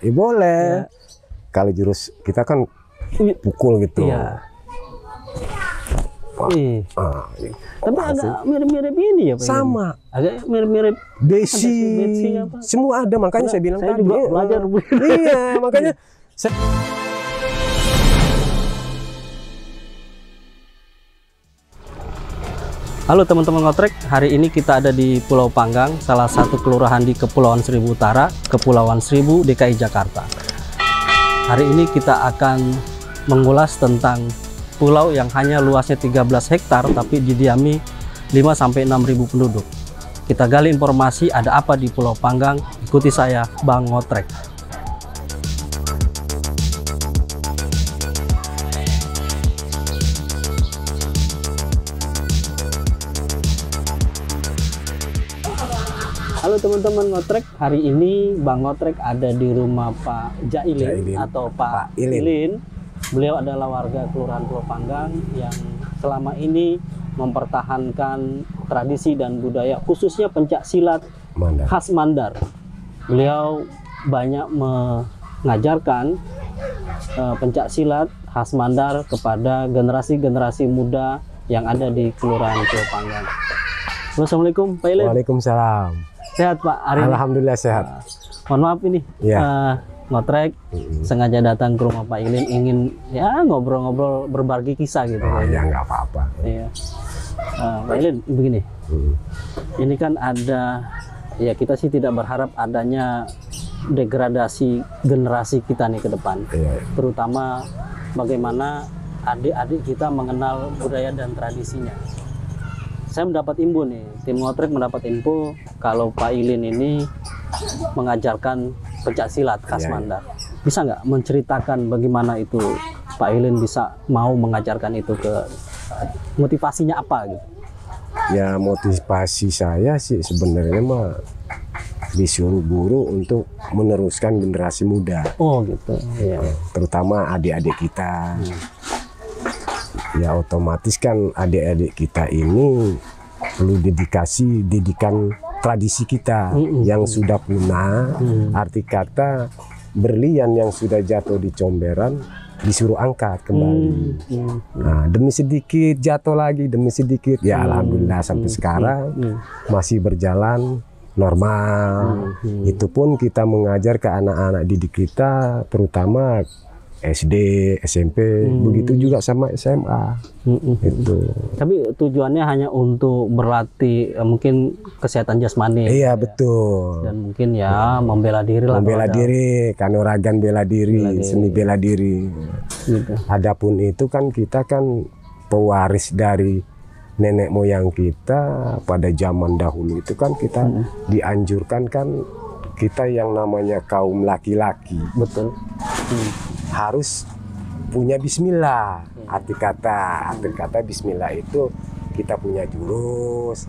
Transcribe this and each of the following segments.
Boleh. Ya. Kalau jurus kita kan pukul gitu. Iya. Tapi agak mirip-mirip ini ya Pak? Sama. Agak mirip-mirip besi semua ada, makanya saya bilang saya tadi. juga belajar. Iya, makanya Halo teman-teman ngotrek, hari ini kita ada di Pulau Panggang, salah satu kelurahan di Kepulauan Seribu Utara, Kepulauan Seribu, DKI Jakarta. Hari ini kita akan mengulas tentang pulau yang hanya luasnya 13 hektar tapi didiami 5-6 ribu penduduk. Kita gali informasi ada apa di Pulau Panggang, ikuti saya Bang Ngotrek. Halo teman-teman ngotrek, hari ini Bang Ngotrek ada di rumah Pak Jailin atau Pak Ilin. Beliau adalah warga Kelurahan Pulau Panggang yang selama ini mempertahankan tradisi dan budaya khususnya pencak silat khas Mandar. Beliau banyak mengajarkan pencak silat khas Mandar kepada generasi-generasi muda yang ada di Kelurahan Pulau Panggang. Assalamualaikum Pak Ilin. Waalaikumsalam. Sehat Pak? Alhamdulillah sehat. Mohon maaf ini, ngotrek sengaja datang ke rumah Pak Ilin ingin ya ngobrol-ngobrol berbagi kisah gitu. Ya nggak apa-apa. Iya. Pak Ilin begini, ini kan ada ya kita sih tidak berharap adanya degradasi generasi kita nih ke depan, terutama bagaimana adik-adik kita mengenal budaya dan tradisinya. Saya mendapat info nih, tim ngotrek mendapat info kalau Pak Ilin ini mengajarkan pencak silat khas Mandar. Bisa nggak menceritakan bagaimana itu Pak Ilin bisa mau mengajarkan itu ke motivasinya apa gitu? Ya motivasi saya sih sebenarnya mah disuruh guru untuk meneruskan generasi muda. Oh gitu. Iya. Terutama adik-adik kita. Ya otomatis kan adik-adik kita ini perlu didikan tradisi kita yang sudah punah. Arti kata berlian yang sudah jatuh di comberan disuruh angkat kembali. Nah, demi sedikit jatuh lagi, demi sedikit. Ya alhamdulillah sampai sekarang masih berjalan normal. Itu pun kita mengajar ke anak-anak didik kita, terutama SD, SMP, begitu juga sama SMA. Itu. Tapi tujuannya hanya untuk berlatih mungkin kesehatan jasmani. Iya betul. Dan mungkin ya membela diri lah. Membela diri, kanuragan bela diri, seni bela diri. Gitu. Adapun itu kan kita kan pewaris dari nenek moyang kita pada zaman dahulu itu kan kita dianjurkan kan kita yang namanya kaum laki-laki. Betul. Harus punya bismillah. Arti kata bismillah itu kita punya jurus.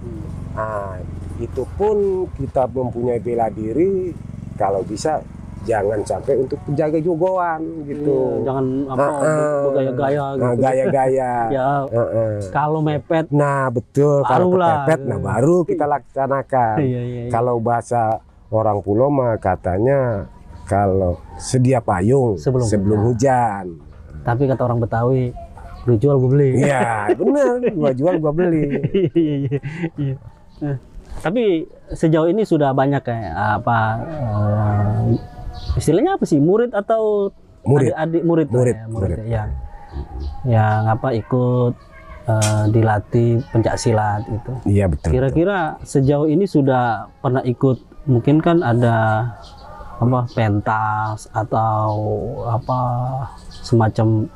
Nah, itu pun kita mempunyai bela diri, kalau bisa jangan sampai untuk penjaga jogoan gitu. Jangan bergaya-gaya gitu. Gaya-gaya. Ya, kalau mepet. Nah, betul. Kalau mepet baru kita laksanakan. Kalau bahasa orang pulau mah katanya kalau sedia payung sebelum hujan. Tapi kata orang Betawi, lu jual gue beli. Iya benar, gua jual gua beli. Iya. Tapi sejauh ini sudah banyak kayak apa istilahnya apa sih, murid atau adik-adik murid yang apa ikut dilatih pencak silat itu. Iya betul. Kira-kira sejauh ini sudah pernah ikut, mungkin kan ada apa pentas atau apa semacam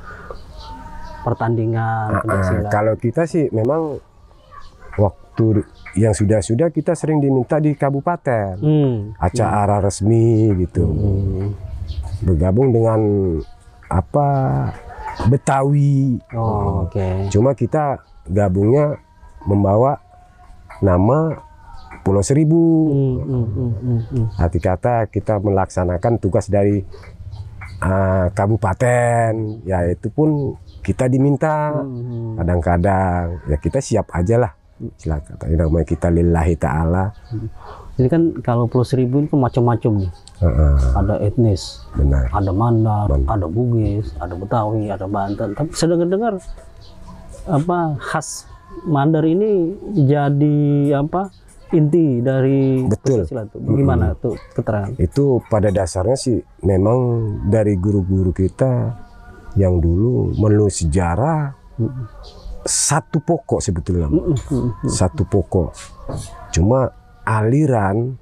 pertandingan pencak silat? Kalau kita sih memang waktu yang sudah kita sering diminta di kabupaten acara resmi gitu, bergabung dengan apa Betawi. Cuma kita gabungnya membawa nama Pulau Seribu. Arti kata kita melaksanakan tugas dari kabupaten, ya itu pun kita diminta. Kadang-kadang ya kita siap aja lah. Silakan. Namanya kita lillahi ta'ala. Ini kan kalau Pulau Seribu itu macam-macam nih. Ada etnis, benar. ada Mandar, ada Bugis, ada Betawi, ada Banten. Tapi saya dengar apa khas Mandar ini jadi apa inti dari pencaksilat itu. Gimana tuh keterangan? Itu pada dasarnya sih memang dari guru-guru kita yang dulu menulis sejarah satu pokok sebetulnya, satu pokok. Cuma aliran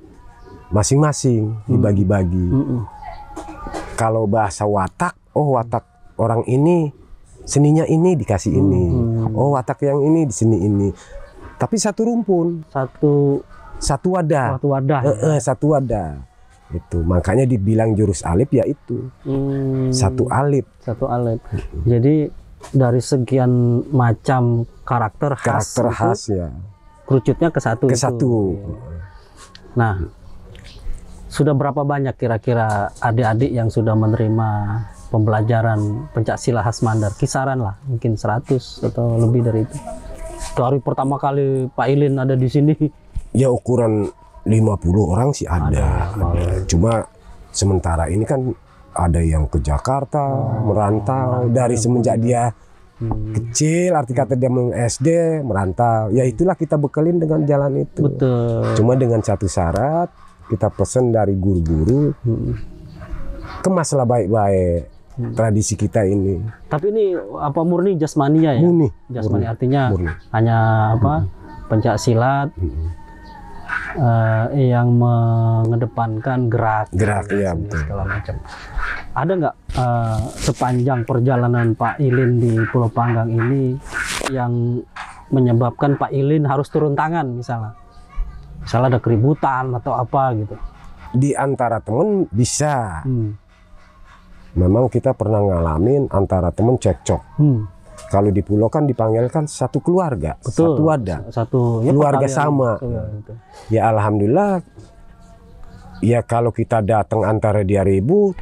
masing-masing dibagi-bagi. Kalau bahasa Watak, oh Watak orang ini seninya ini dikasih ini, oh Watak yang ini di sini ini. Tapi satu rumpun, satu wadah, satu wadah. Itu makanya dibilang jurus alif ya itu satu alif. Jadi dari sekian macam karakter khas ya, kerucutnya ke satu. Nah, sudah berapa banyak kira-kira adik-adik yang sudah menerima pembelajaran pencaksilat khas Mandar? Kisaran lah, mungkin 100 atau lebih dari itu. Dari pertama kali Pak Ilin ada di sini, ya ukuran 50 orang sih ada. Cuma sementara ini kan ada yang ke Jakarta, merantau dari semenjak dia kecil, arti kata dia SD merantau. Ya itulah kita bekelin dengan jalan itu. Betul. Cuma dengan satu syarat, kita pesan dari guru-guru, kemaslah baik-baik tradisi kita ini. Tapi ini apa murni jasmania ya? Murni. Jasmani artinya hanya apa pencaksilat yang mengedepankan gerak ya, betul. Segala macam. Ada nggak sepanjang perjalanan Pak Ilin di Pulau Panggang ini yang menyebabkan Pak Ilin harus turun tangan misalnya ada keributan atau apa gitu? Di antara temen bisa. Memang kita pernah ngalamin antara temen cekcok. Kalau di pulau kan dipanggilkan satu keluarga, satu wadah, keluarga sama. Ya alhamdulillah. Ya kalau kita datang antara dia ribut,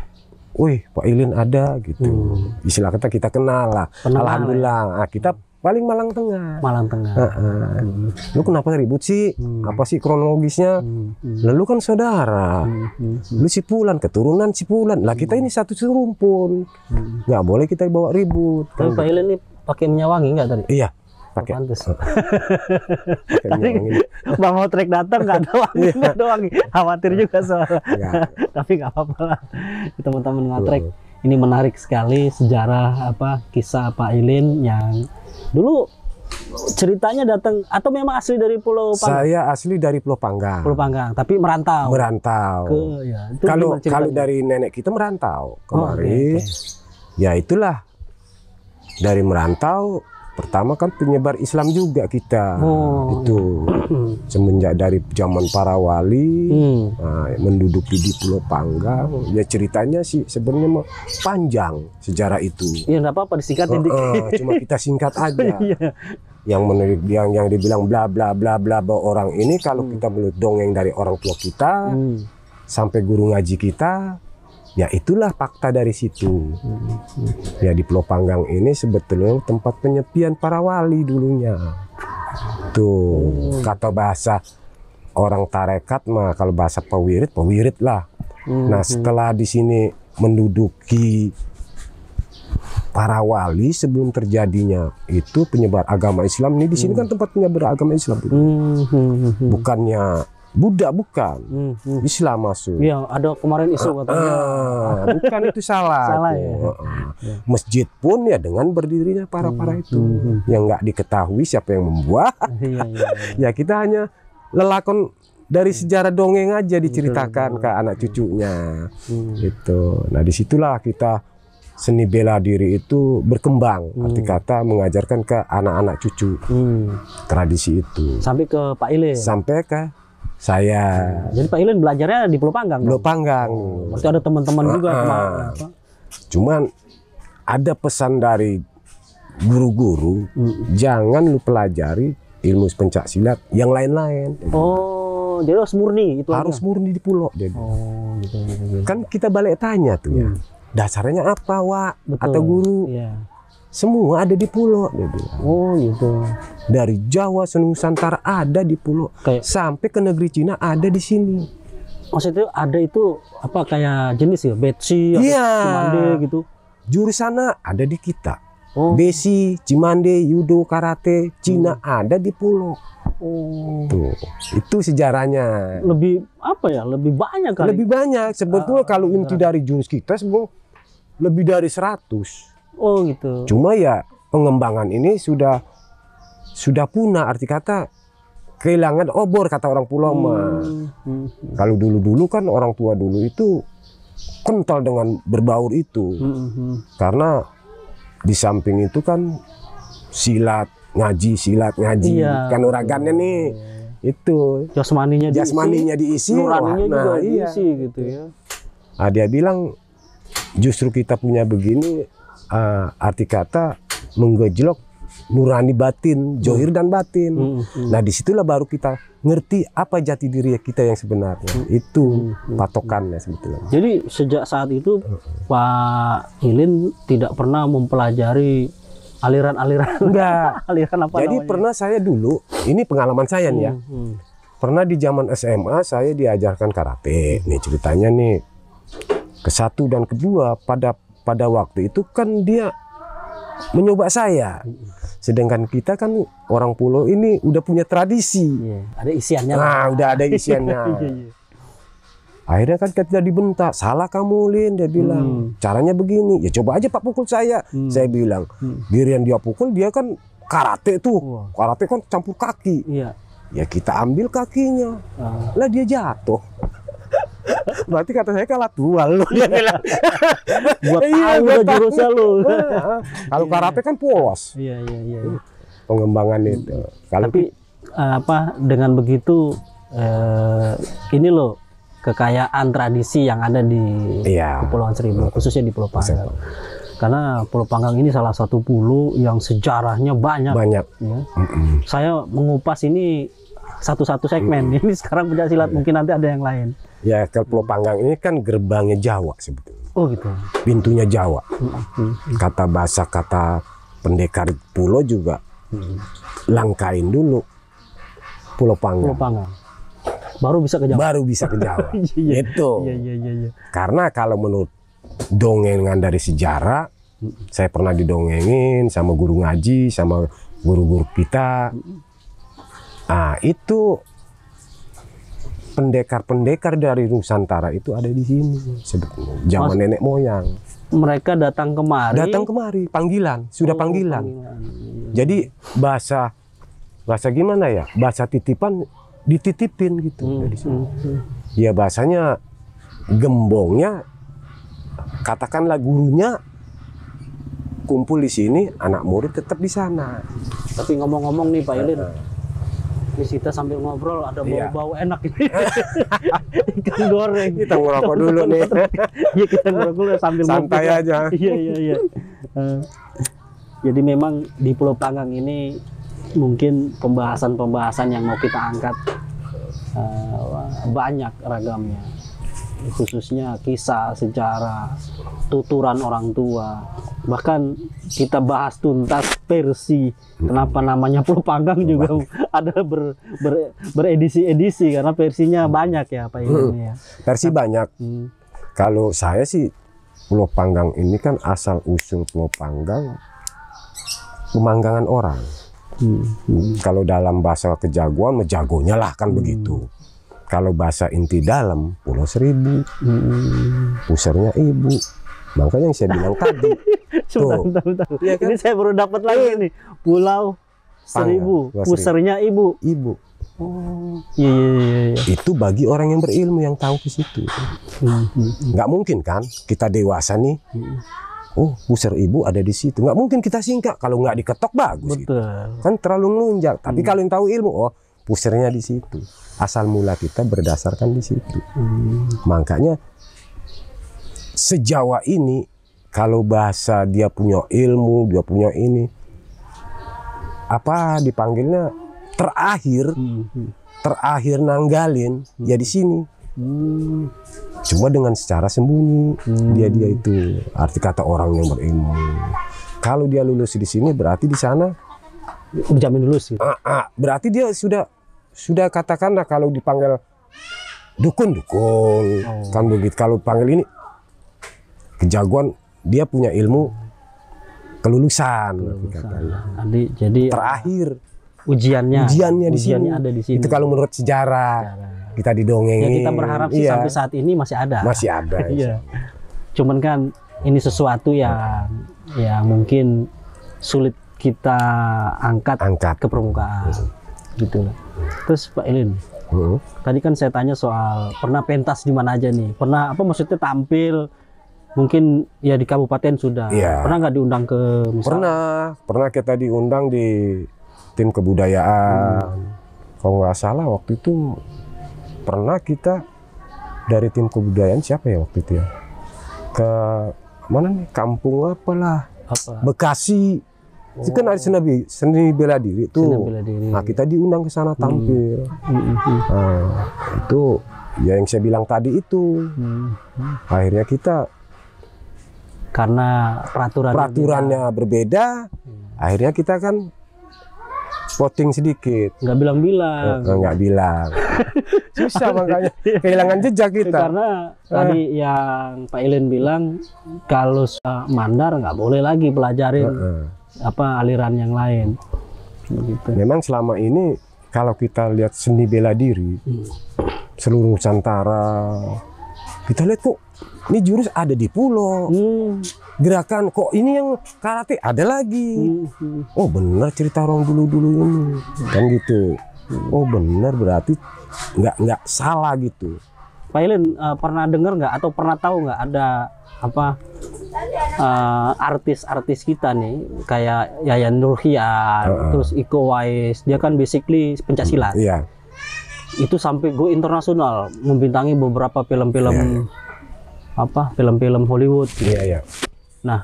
wih Pak Ilin ada gitu. Istilah kita kenal lah. Alhamdulillah. Nah, kita paling Malang Tengah. Lu kenapa ribut sih? Apa sih kronologisnya? Lalu kan saudara. Lu Sipulan, keturunan Sipulan. Lah kita ini satu serumpun. Nggak boleh kita bawa ribut. Tapi Pak Ilin ini pakai minyak wangi nggak tadi? Iya, pakai. Tadi Bang Motrek datang nggak ada wangi, nggak ada wangi. Khawatir juga soalnya. Tapi nggak apa-apa lah. Teman-teman Ngotrek, ini menarik sekali sejarah kisah Pak Ilin yang dulu ceritanya datang atau memang asli dari Pulau Panggang? Saya asli dari Pulau Panggang. Pulau Panggang, tapi merantau. Kalau dari nenek kita merantau kemari. Ya itulah. Dari merantau, pertama kan penyebar Islam juga kita. Itu semenjak dari zaman para wali menduduki di Pulau Panggang. Ya ceritanya sih sebenarnya panjang sejarah itu. Ya nggak apa-apa disingkatin dikit. Cuma kita singkat aja. yang dibilang bla bla bla bla bahwa orang ini kalau kita melihat dongeng dari orang tua kita sampai guru ngaji kita. Ya itulah fakta dari situ. Ya di Pulau Panggang ini sebetulnya tempat penyepian para wali dulunya. Tuh kata bahasa orang tarekat mah kalau bahasa pewirid lah. Nah setelah di sini menduduki para wali sebelum terjadinya itu penyebar agama Islam ini di sini kan tempat penyebar agama Islam. Bukannya Buddha bukan, Islam masuk. Iya, ada kemarin isu katanya. Bukan itu salah. Masjid pun ya dengan berdirinya para itu, yang nggak diketahui siapa yang membuat. Ya kita hanya lelakon dari sejarah dongeng aja diceritakan ke anak cucunya. Gitu. Nah disitulah kita seni bela diri itu berkembang. Arti kata mengajarkan ke anak-anak cucu tradisi itu. Sampai ke Pak Ilin. Sampai ke saya. Jadi Pak Ilin belajarnya di Pulau Panggang. Pulau Panggang. Pasti ada teman-teman juga. Cuman ada pesan dari guru-guru, jangan lu pelajari ilmu pencaksilat yang lain-lain. Oh, jadi harus murni itu. Harus murni di pulau. Jadi. Gitu. Kan kita balik tanya tuh ya. Dasarnya apa, Wak? Atau guru? semua ada di pulau, dia bilang. Oh gitu. Dari Jawa, Nusantara ada di pulau, sampai ke negeri Cina ada di sini. Maksudnya ada itu apa kayak jenis ya, Besi, Cimande gitu. Jurusannya ada di kita. Besi, Cimande, Judo, Karate, Cina ada di pulau. Tuh, itu sejarahnya. Lebih apa ya? Lebih banyak kali. Lebih banyak. Sebetulnya kalau inti dari jurus kita sebetulnya lebih dari 100. Oh gitu. Cuma ya pengembangan ini sudah punah, arti kata kehilangan obor kata orang pulau mah. Kalau dulu kan orang tua dulu itu kental dengan berbaur itu. Karena di samping itu kan silat ngaji. Iya. Kan uragannya nih itu jasmaninya diisi, nuraninya juga diisi gitu ya. Nah, dia bilang justru kita punya begini, arti kata menggejlok nurani batin, johir dan batin. Nah disitulah baru kita ngerti apa jati diri kita yang sebenarnya. Itu patokannya sebetulnya. Jadi sejak saat itu Pak Ilin tidak pernah mempelajari aliran-aliran. Enggak. Aliran apa jadi namanya? Pernah saya dulu, ini pengalaman saya nih ya. Pernah di zaman SMA saya diajarkan karate. Nih ceritanya nih. Ke-1 dan kedua pada waktu itu kan dia mencoba saya. Sedangkan kita kan orang pulau ini udah punya tradisi. Ada isiannya. Nah, udah ada isiannya. Akhirnya kan kita dibentak, salah kamu Lin, dia bilang. Caranya begini, ya coba aja Pak pukul saya. Saya bilang, biar dia pukul dia kan karate tuh. Karate kan campur kaki. Ya kita ambil kakinya. Lah dia jatuh. Berarti kata saya kalah tual lu, dia bilang. Gua tahu udah jurusnya lu. Kalau karate kan polos. Iya. Pengembangan itu. Tapi apa dengan begitu ini loh kekayaan tradisi yang ada di Kepulauan Seribu, khususnya di Pulau Panggang. Karena Pulau Panggang ini salah satu pulau yang sejarahnya banyak. Ya. Saya mengupas ini satu-satu segmen. Ini sekarang pencak silat, mungkin nanti ada yang lain. Ya, ke Pulau Panggang ini kan gerbangnya Jawa sebetulnya. Oh gitu. Pintunya Jawa. Kata bahasa kata pendekar pulau juga langkain dulu Pulau Panggang. Pulau Panggang. Baru bisa ke Jawa. Baru bisa ke Jawa. Itu. Iya. Karena kalau menurut dongengan dari sejarah, saya pernah didongengin sama guru ngaji, sama guru-guru kita. Nah, itu pendekar-pendekar dari Nusantara itu ada di sini sebetulnya. Zaman nenek moyang. Mereka datang kemari. Panggilan, sudah panggilan. Jadi bahasa gimana ya? Bahasa titipan dititipin gitu dari sini. Ya bahasanya gembongnya, katakanlah gurunya kumpul di sini, anak murid tetap di sana. Tapi ngomong-ngomong nih Pak Ilin, kita sambil ngobrol ada bau-bau enak ini. Ikan goreng. Kita ngerokok dulu nih. Iya, kita ngerokok dulu sambil santai ngobrol. aja. Iya. Jadi memang di Pulau Panggang ini mungkin pembahasan yang mau kita angkat banyak ragamnya, khususnya kisah, sejarah, tuturan orang tua, bahkan kita bahas tuntas versi kenapa namanya Pulau Panggang juga ada beredisi-edisi karena versinya banyak ya Pak Ilin ya. Versi banyak. Kalau saya sih Pulau Panggang ini kan asal usul Pulau Panggang pemanggangan orang. Kalau dalam bahasa kejagoan, jagonya lah kan begitu. Kalau bahasa inti dalam, Pulau Seribu, pusernya ibu. Makanya yang saya bilang tadi. Bentar. Ya kan? Ini saya baru dapat lagi nih, Pulau Seribu, pusernya ibu. Oh, iya. Itu bagi orang yang berilmu yang tahu ke situ. Nggak mungkin kan kita dewasa nih. Oh, puser ibu ada di situ. Nggak mungkin kita singkat. Kalau nggak diketok bagus. Betul. Gitu. Kan terlalu ngelunjak. Tapi kalau yang tahu ilmu, oh pusernya di situ. Asal mula kita berdasarkan di situ. Makanya sejawa ini, kalau bahasa dia punya ilmu, dia punya ini, apa dipanggilnya terakhir nanggalin ya di sini. Cuma dengan secara sembunyi dia itu arti kata orang yang berilmu. Kalau dia lulus di sini berarti di sana dijamin lulus gitu. berarti dia sudah katakanlah kalau dipanggil dukun kan begitu. Kalau panggil ini kejagoan, dia punya ilmu kelulusan. Jadi terakhir ujiannya di sini. ada di sini. Itu kalau menurut sejarah kita didongengin. Ya kita berharap sih sampai saat ini masih ada. Masih ada. Iya. Cuman kan ini sesuatu yang ya mungkin sulit kita angkat ke permukaan. Gitu lah. Terus Pak Ilin, tadi kan saya tanya soal pernah pentas di mana aja nih? Pernah maksudnya tampil mungkin ya di kabupaten sudah. Pernah nggak diundang ke Pernah kita diundang di tim kebudayaan. Kalau nggak salah waktu itu pernah kita dari tim kebudayaan, siapa ya waktu itu ya? Ke mana nih? Kampung apalah? Bekasi. Itu kan ada seni bela diri tuh. Nah, kita diundang ke sana tampil. Nah, itu ya yang saya bilang tadi itu. Akhirnya kita karena peraturannya berbeda, akhirnya kita kan voting sedikit. Nggak bilang. Nggak bilang. Susah makanya kehilangan jejak kita. Karena tadi yang Pak Ilin bilang kalau mandar nggak boleh lagi pelajarin aliran yang lain. Begitu. Memang selama ini kalau kita lihat seni bela diri seluruh Nusantara, kita lihat kok ini jurus ada di pulau. Gerakan kok ini yang karate ada lagi. Oh benar cerita orang dulu ini kan gitu. Oh benar berarti nggak salah gitu. Pak Ilin pernah dengar nggak atau pernah tahu nggak ada artis-artis kita nih kayak Yayan Nurhian, terus Iko Uwais, dia kan basically pencaksilat. Iya. Itu sampai go internasional, membintangi beberapa film-film film-film Hollywood. Iya. Nah,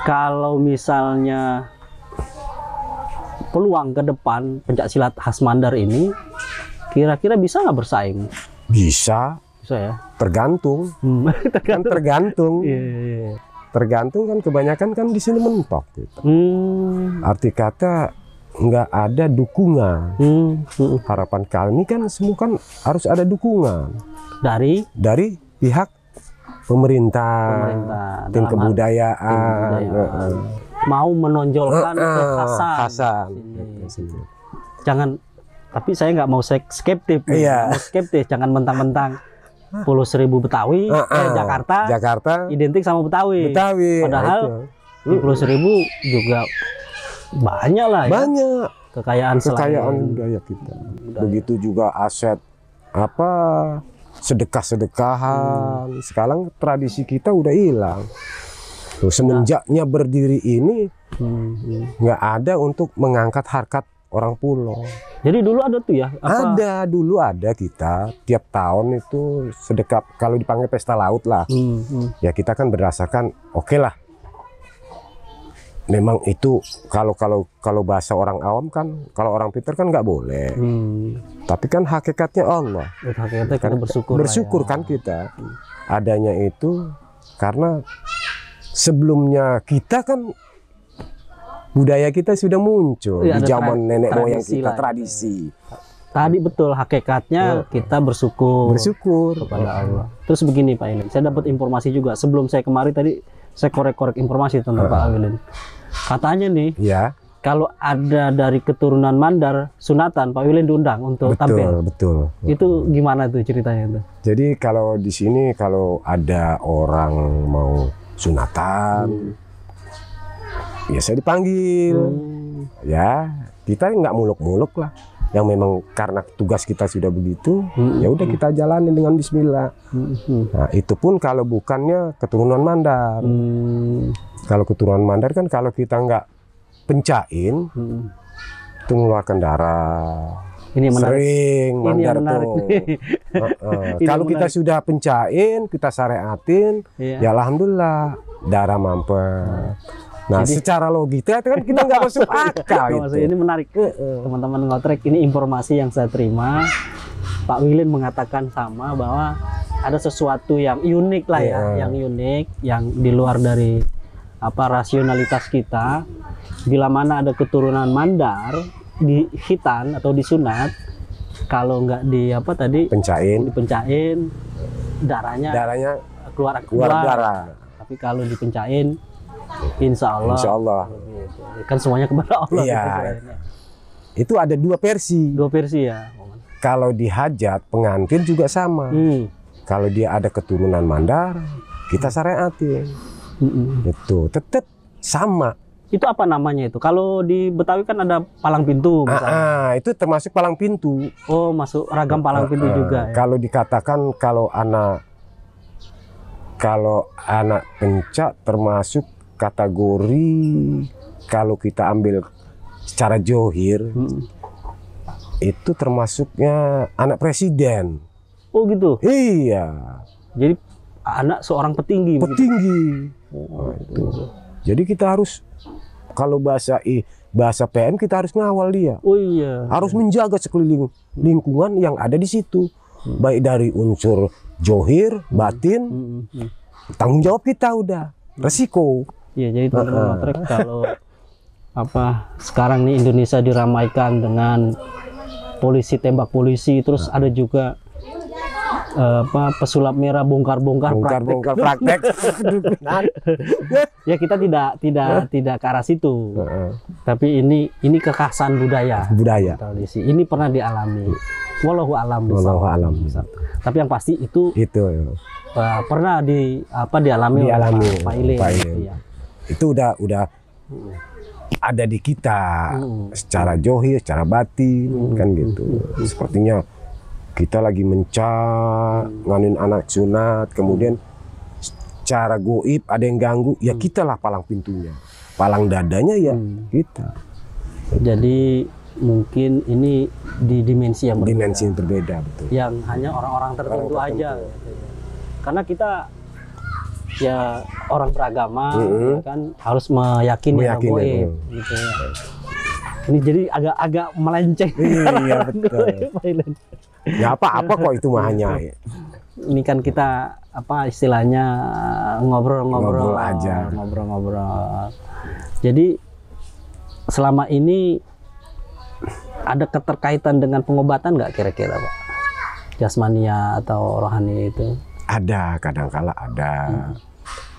kalau misalnya peluang ke depan pencaksilat khas Mandar ini, kira-kira bisa nggak bersaing? Bisa ya. Tergantung. Tergantung. Yeah. Tergantung kan kebanyakan kan di sini mentok. Gitu. Arti kata nggak ada dukungan. Harapan kami kan semua kan harus ada dukungan dari pihak pemerintah tim kebudayaan. Mau menonjolkan kekhasan. Jangan, tapi saya nggak mau skeptis. Jangan mentang-mentang Pulau Seribu Betawi, Jakarta identik sama Betawi. Padahal di Pulau Seribu juga banyak lah ya. Banyak kekayaan budaya kita. Begitu juga aset sedekah-sedekahan. Sekarang tradisi kita udah hilang. Tuh, semenjaknya berdiri ini nggak ada untuk mengangkat harkat orang pulau. Jadi dulu ada tuh ya? Dulu ada kita tiap tahun itu sedekah, kalau dipanggil pesta laut lah. Ya kita kan berdasarkan oke lah. Memang itu kalau bahasa orang awam kan, kalau orang pintar kan nggak boleh. Tapi kan hakikatnya Allah. Hakikatnya kan kita bersyukur kan kita. Adanya itu karena sebelumnya kita kan budaya kita sudah muncul di zaman nenek moyang kita, tradisi. Tadi betul hakikatnya kita bersyukur kepada Allah. Terus begini Pak Ilin, saya dapat informasi juga sebelum saya kemari tadi, saya korek-korek informasi tentang Pak Ilin. Katanya nih, kalau ada dari keturunan Mandar sunatan, Pak Ilin diundang untuk tampil. Betul. Itu gimana tuh ceritanya tuh? Jadi kalau di sini kalau ada orang mau sunatan, ya saya dipanggil. Ya kita nggak muluk-muluk lah. Yang memang karena tugas kita sudah begitu, ya udah kita jalani dengan Bismillah. Nah itu pun kalau bukannya keturunan Mandar. Kalau keturunan Mandar kan kalau kita nggak pencain, itu mengeluarkan darah. Ini sering Mandar tuh. Kalau kita sudah pencain, kita syariatin, ya alhamdulillah darah mampet. Nah, jadi, secara logika kan kita nggak masuk akal. Ini menarik, teman-teman ngotrek. Ini informasi yang saya terima. Pak Wilin mengatakan sama bahwa ada sesuatu yang unik lah ya, yang unik, yang di luar dari rasionalitas kita, bila mana ada keturunan Mandar di hitan atau disunat, kalau nggak dipencain darahnya keluar darah. Tapi kalau dipencain, insya Allah kan semuanya kepada Allah. Iya. Itu ada dua versi ya. Kalau di hajat pengantin juga sama. Kalau dia ada keturunan Mandar, kita syariatin. Itu tetap sama. Itu apa namanya itu? Kalau di Betawi kan ada palang pintu misalnya. Itu termasuk palang pintu. Oh, masuk ragam palang pintu juga ya. Kalau dikatakan kalau anak pencak termasuk kategori, kalau kita ambil secara johir, itu termasuknya anak presiden. Oh gitu? Iya. Jadi anak seorang petinggi. Itu. Jadi kita harus, kalau bahasa PM kita harus ngawal dia. Oh iya. Harus menjaga sekeliling lingkungan yang ada di situ. Baik dari unsur johir, batin, tanggung jawab kita udah. Resiko. Iya, jadi teman-teman ngotrek, kalau sekarang nih Indonesia diramaikan dengan polisi tembak polisi, terus ada juga pesulap merah bongkar praktek. Ya kita tidak ke arah situ. Tapi ini kekhasan budaya. Tradisi. Ini pernah dialami. Wallahu alam. Tapi yang pasti itu pernah dialami Pak Ile. Ya. Itu udah ada di kita secara johir, secara batin, kan gitu. Sepertinya kita lagi nganin anak sunat, kemudian secara goib ada yang ganggu, ya kita lah palang pintunya, palang dadanya ya kita. Jadi mungkin ini di dimensi yang berbeda, betul. Yang hanya orang-orang tertentu aja. Karena kita ya orang beragama, ya kan harus meyakini goib, gitu ya. Ini jadi agak melenceng. Iya betul. Ya apa-apa kok itu mah hanya. Ini kan kita istilahnya ngobrol-ngobrol aja. Ngobrol-ngobrol. Jadi selama ini ada keterkaitan dengan pengobatan nggak kira-kira, Pak? Jasmania atau rohani itu? Ada, kadang-kala ada.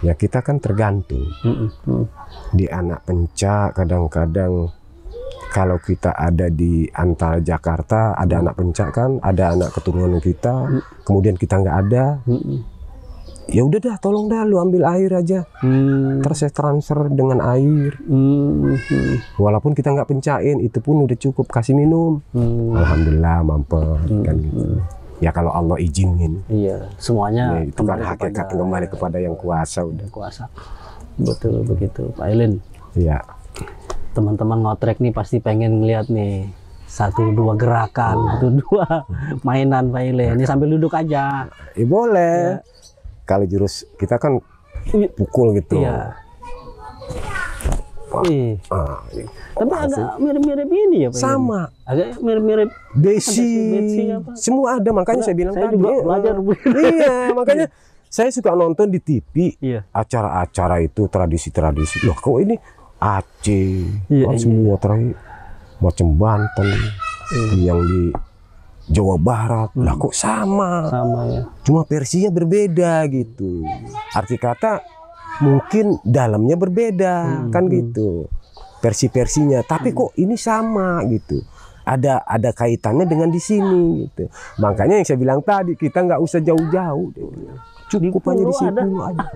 Ya kita kan tergantung. Di anak pencak kadang-kadang, kalau kita ada di antara Jakarta, ada anak pencak kan, ada anak keturunan kita, kemudian kita nggak ada, ya udah dah, tolong dah lu ambil air aja, terus saya transfer dengan air, walaupun kita nggak pencain, itu pun udah cukup, kasih minum, alhamdulillah mampir, kan gitu. Ya kalau Allah izinin. Iya, semuanya ya, itu kan hakikat kembali kepada yang kuasa, udah kuasa. Betul begitu, Pak Ilin. Iya. Teman-teman ngotrek nih pasti pengen lihat nih 1-2 gerakan, 1-2 mainan Pak Ile. Ini sambil duduk aja. Boleh. Ya. Kalau jurus kita kan pukul gitu. Iya. Tapi agak mirip-mirip ini ya Pak. Sama. Agak mirip-mirip besi semua ada, makanya saya bilang saya tadi. Juga belajar. Iya, makanya saya suka nonton di TV. Iya. Acara-acara itu tradisi-tradisi. Loh, kok ini Aceh, semua terakhir macam Banten, yang di Jawa Barat, lah kok sama ya. Cuma versinya berbeda gitu. Arti kata mungkin dalamnya berbeda, kan gitu. Versi-versinya, tapi kok ini sama gitu. Ada kaitannya dengan di sini gitu. Makanya yang saya bilang tadi, kita nggak usah jauh-jauh, cukup hanya di sini aja.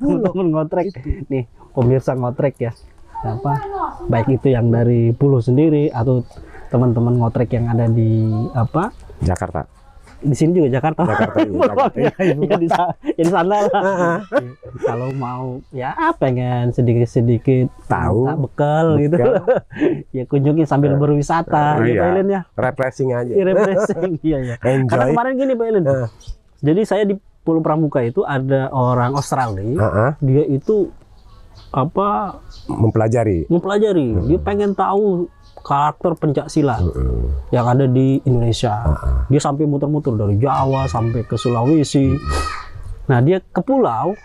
Teman ngotrek nih, pemirsa ngotrek ya, baik itu yang dari Pulau sendiri atau teman-teman ngotrek yang ada di Jakarta. Di sini juga Jakarta. Ya di sana lah. Kalau mau ya pengen sedikit tahu bekal gitu, ya kunjungi sambil berwisata, gitu Pak Ilin ya. Refreshing aja. Refreshing, iya. Enjoy. Karena kemarin gini Pak Ilin. Jadi saya di Pulau Pramuka itu ada orang Australia, dia itu mempelajari. Dia pengen tahu karakter pencak silat yang ada di Indonesia. Dia sampai muter-muter dari Jawa sampai ke Sulawesi. Nah dia ke pulau,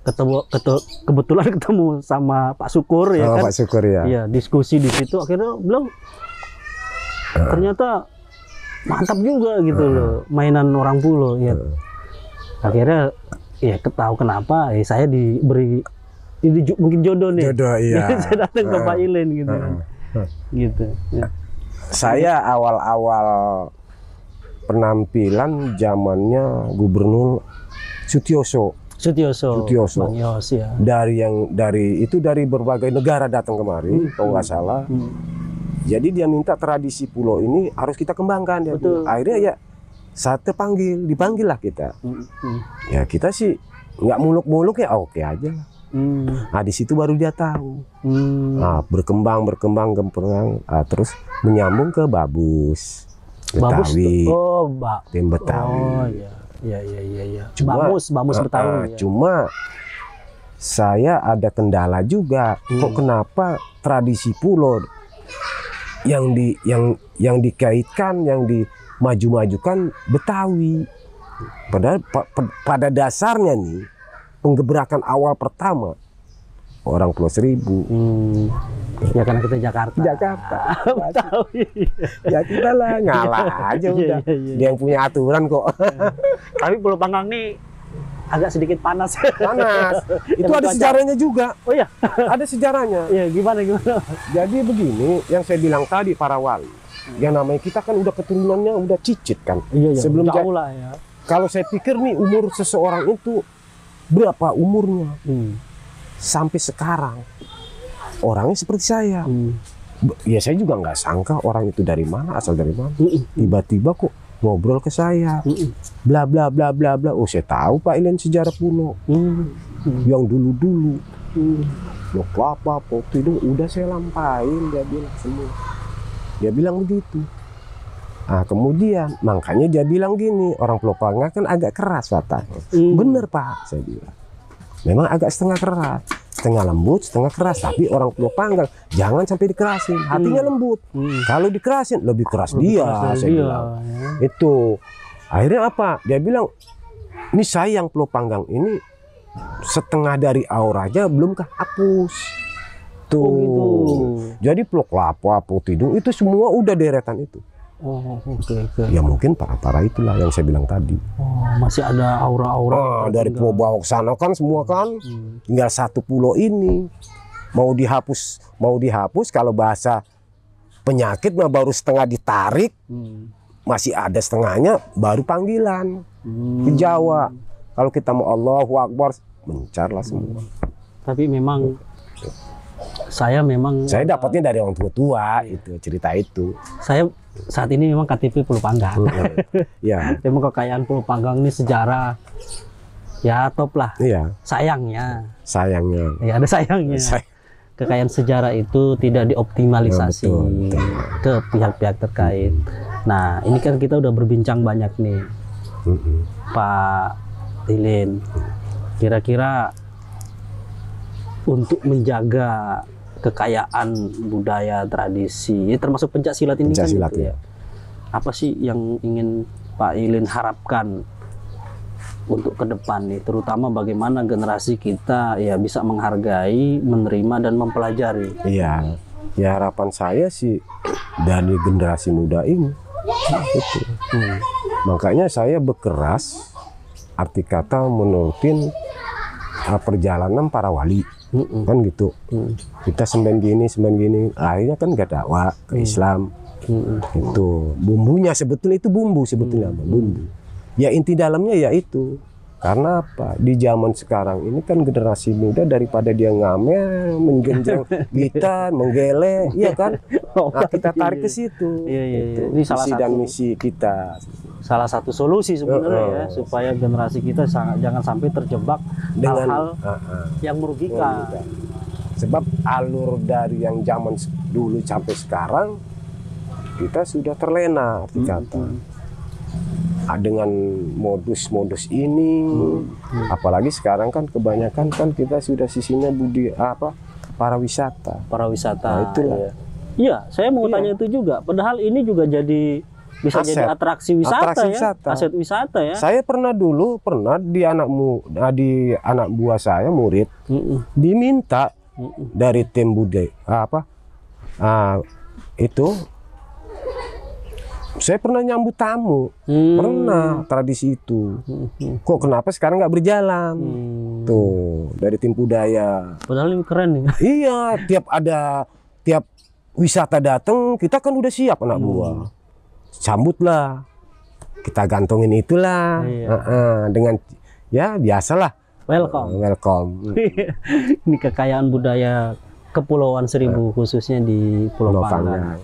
kebetulan ketemu sama Pak Syukur ya kan. Pak Syukur ya. Iya, diskusi di situ akhirnya bilang ternyata mantap juga gitu loh mainan orang Pulo ya. Akhirnya ya tahu kenapa saya diberi ini mungkin jodoh nih. Jodoh iya. Saya datang ke Pak Ilin gitu kan. Gitu. Ya. Saya awal-awal penampilan zamannya Gubernur Sutioso. Bang Yos ya. Dari berbagai negara datang kemari, kalau nggak salah. Jadi dia minta tradisi Pulo ini harus kita kembangkan. Betul. Akhirnya ya saat dipanggil lah kita. Ya kita sih nggak muluk-muluk ya oke aja lah. Nah di situ baru dia tahu. Nah, berkembang, terus menyambung ke Babus. Betawi. Tim Betawi. Oh iya. Iya. Bamus Betawi. Cuma saya ada kendala juga. Kok kenapa tradisi Pulo yang dikaitkan, yang dimaju-majukan Betawi? Padahal pada dasarnya nih penggebrakan awal pertama orang Pulau Seribu. Ya karena kita Jakarta. Betawi. Ya kita lah ngalah aja udah. Dia yang punya aturan kok. Tapi Pulau Panggang nih agak sedikit panas. Itu ada sejarahnya juga. Oh iya, ada sejarahnya. Iya, gimana? Jadi begini, yang saya bilang tadi para wali. Yang namanya kita kan udah keturunannya udah cicit kan. Iya. Sebelum lah ya. Kalau saya pikir nih umur seseorang itu berapa umurnya? Sampai sekarang orangnya seperti saya. Ya saya juga nggak sangka orang itu dari mana, asal dari mana. Tiba-tiba kok ngobrol ke saya, bla bla bla bla bla. Oh saya tahu Pak Ilin sejarah Pulo, yang dulu-dulu, Blok Kelapa, Potidung, udah saya lampain, dia bilang semua. Dia bilang begitu. Nah kemudian makanya dia bilang gini, orang Pulau Panggang kan agak keras wataknya. Bener Pak, saya bilang. Memang agak setengah keras, setengah lembut, setengah keras. Tapi orang Pulau Panggang jangan sampai dikerasin, hatinya lembut. Kalau dikerasin lebih keras saya bilang. Ya. Itu akhirnya apa? Dia bilang, ini sayang Pulau Panggang ini setengah dari auranya belum kehapus. Tuh. Oh, gitu. Jadi Pulau Kelapa, Potidung itu semua udah deretan itu. Oh, oke. Ya mungkin para itulah yang saya bilang tadi. Oh, masih ada aura-aura. Dari Pulau Bawah sana kan semua kan, tinggal satu pulau ini. Mau dihapus kalau bahasa penyakit mah baru setengah ditarik, masih ada setengahnya baru panggilan ke Jawa. Kalau kita mau Allahu Akbar, mencarlah semua. Tapi memang saya dapatnya dari orang tua itu cerita itu. Saya saat ini memang KTP Pulau Panggang. Ya. Memang kekayaan Pulau Panggang ini sejarah ya top lah. Iya. Sayangnya. Ya ada sayangnya. Kekayaan sejarah itu tidak dioptimalisasi ke pihak-pihak terkait. Nah ini kan kita udah berbincang banyak nih, Pak Ilin. Kira-kira untuk menjaga kekayaan budaya tradisi, termasuk pencaksilat ini kan gitu ya. Apa sih yang ingin Pak Ilin harapkan untuk ke depan nih, terutama bagaimana generasi kita ya bisa menghargai, menerima dan mempelajari? Iya. Ya harapan saya sih dari generasi muda ini itu. Makanya saya berkeras arti kata menurutin perjalanan para wali. Kan gitu. Kita sembahyang gini, akhirnya kan gak dakwah ke Islam. Itu bumbunya sebetulnya bumbu. Ya inti dalamnya ya itu. Karena apa? Di zaman sekarang ini kan generasi muda daripada dia ngamen, menggenjang gitar, menggele, iya kan? Nah, kita tarik ke situ. Ini salah satu misi kita. Salah satu solusi sebenarnya ya, supaya generasi kita jangan sampai terjebak dengan hal-hal yang merugikan. Sebab alur dari yang zaman dulu sampai sekarang kita sudah terlena arti kata. Dengan modus-modus ini, apalagi sekarang kan kebanyakan kan kita sudah sisinya para wisata. Nah, itulah. Iya, saya mau tanya itu juga. Padahal ini juga jadi bisa jadi atraksi wisata, aset wisata ya. Saya pernah di anak buah saya murid diminta dari tim budaya itu. Saya pernah nyambut tamu, pernah tradisi itu. Kok kenapa sekarang nggak berjalan? Tuh dari tim budaya. Padahal ini keren nih. Iya, tiap wisata datang, kita kan udah siap anak buah. Sambutlah, kita gantungin itulah, dengan ya biasalah. Welcome. Ini kekayaan budaya Kepulauan Seribu khususnya di Pulau Panggang.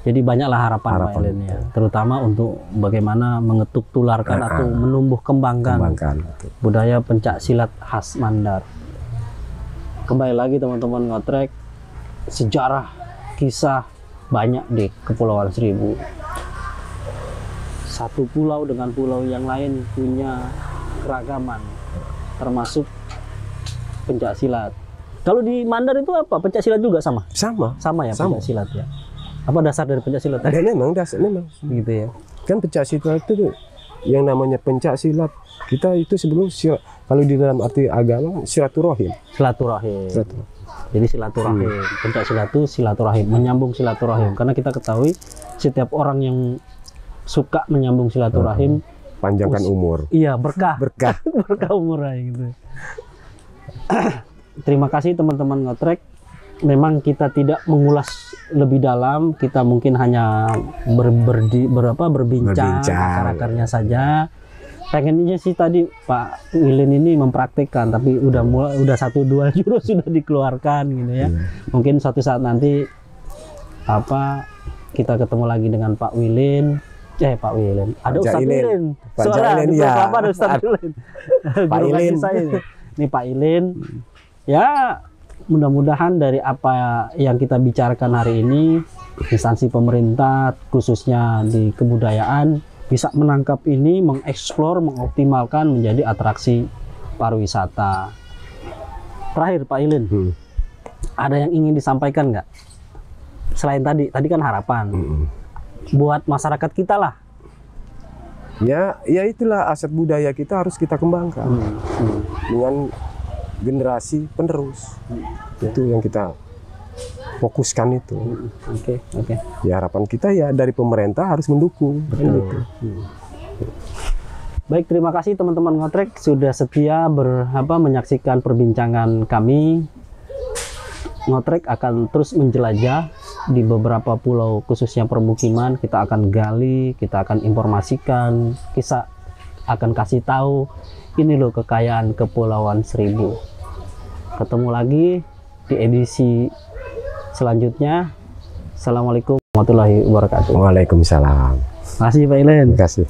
Jadi banyaklah harapan Pak Ilin ya, terutama untuk bagaimana mengetuk tularkan atau menumbuh kembangkan budaya pencak silat khas Mandar. Kembali lagi teman-teman ngotrek, sejarah kisah banyak di Kepulauan Seribu. Satu pulau dengan pulau yang lain punya keragaman, termasuk pencak silat. Kalau di Mandar itu apa? Pencak silat juga sama? Sama ya, pencak silat ya. Apa dasar dari pencak silat? Ya, memang gitu ya. Kan pencak silat itu yang namanya pencak silat, kita itu sebelum kalau di dalam arti agama silaturahim. Jadi silaturahim, pencak silat itu silaturahim, menyambung silaturahim. Karena kita ketahui setiap orang yang suka menyambung silaturahim panjangkan umur. Iya, berkah umur gitu. Terima kasih teman-teman ngotrek. Memang kita tidak mengulas lebih dalam, kita mungkin hanya berbincang akar-akarnya saja. Pengennya sih tadi Pak Ilin ini mempraktikkan, tapi udah 1-2 jurus sudah dikeluarkan gitu ya. Mungkin suatu saat nanti kita ketemu lagi dengan Pak Wilin. Pak Wilin. Ada Ustadz Wilin. Suara ya. Ada Ustadz Wilin. Pak Ilin. Ini Pak Ilin. Ya, mudah-mudahan dari apa yang kita bicarakan hari ini, instansi pemerintah khususnya di kebudayaan bisa menangkap ini, mengeksplor, mengoptimalkan menjadi atraksi pariwisata. Terakhir Pak Ilin, ada yang ingin disampaikan nggak? Selain tadi kan harapan buat masyarakat kita lah. Ya itulah aset budaya kita harus kita kembangkan dengan generasi penerus. Itu yang kita fokuskan itu. Oke. Ya harapan kita ya dari pemerintah harus mendukung. Gitu. Baik, terima kasih teman-teman ngotrek sudah setia menyaksikan perbincangan kami. Ngotrek akan terus menjelajah di beberapa pulau khususnya permukiman. Kita akan gali, kita akan informasikan, kita akan kasih tahu ini loh kekayaan Kepulauan Seribu. Ketemu lagi di edisi selanjutnya. Assalamualaikum warahmatullahi wabarakatuh. Waalaikumsalam. Terima kasih Pak Ilin. Terima kasih.